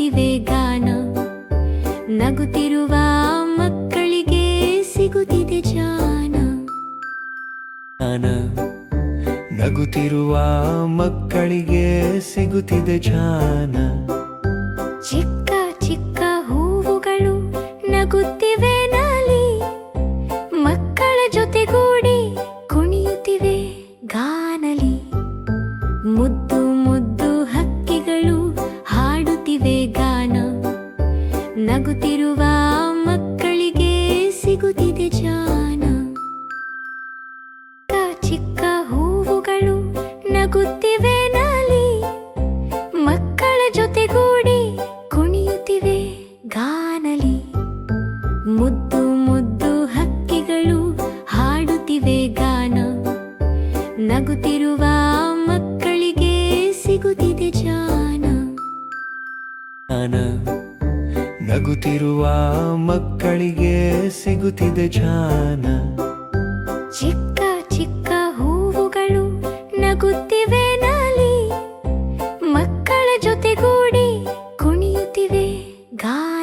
ಹಾಡುತ್ತಿವೆ ಗಾನ. ನಗುತ್ತಿರುವ ಮಕ್ಕಳಿಗೆ ಸಿಗುತ್ತಿದೆ ಜ್ಞಾನ. ನಗುತ್ತಿರುವ ಮಕ್ಕಳಿಗೆ ಸಿಗುತ್ತಿದೆ ಜ್ಞಾನ. ಚಿಕ್ಕ ಚಿಕ್ಕ ಹೂವುಗಳು ನಗುತ್ತಿವೆ ನಾಲಿ. ಮಕ್ಕಳ ಜೊತೆಗೂಡಿ ಕುಣಿಯುತ್ತಿವೆ ಗಾನಲಿ. ಮುದ್ದು ಮುದ್ದು ಹಕ್ಕಿಗಳು ಹಾಡುತ್ತಿವೆ ಗಾನ. ನಗುತ್ತಿರುವ ಮಕ್ಕಳಿಗೆ ಸಿಗುತ್ತಿದೆ ಜ್ಞಾನ. ಚಿಕ್ಕ ಹೂವುಗಳು ನಗುತ್ತಿವೆ ನಾಲಿ. ಮಕ್ಕಳ ಜೊತೆಗೂಡಿ ಕುಣಿಯುತ್ತಿವೆ ಗಾನಲಿ. ಮುದ್ದು ಮುದ್ದು ಹಕ್ಕಿಗಳು ಹಾಡುತ್ತಿವೆ ಗಾನ. ನಗುತ್ತಿರುವ ಮಕ್ಕಳಿಗೆ ಸಿಗುತ್ತಿದೆ ಜ್ಞಾನ. ನಗುತ್ತಿರುವ ಮಕ್ಕಳಿಗೆ ಸಿಗುತ್ತಿದೆ ಜ್ಞಾನ. ಚಿಕ್ಕ ಚಿಕ್ಕ ಹೂವುಗಳು ನಗುತ್ತಿವೆ ನಾಲಿ. ಮಕ್ಕಳ ಜೊತೆಗೂಡಿ ಕುಣಿಯುತ್ತಿವೆ ಗಾನ.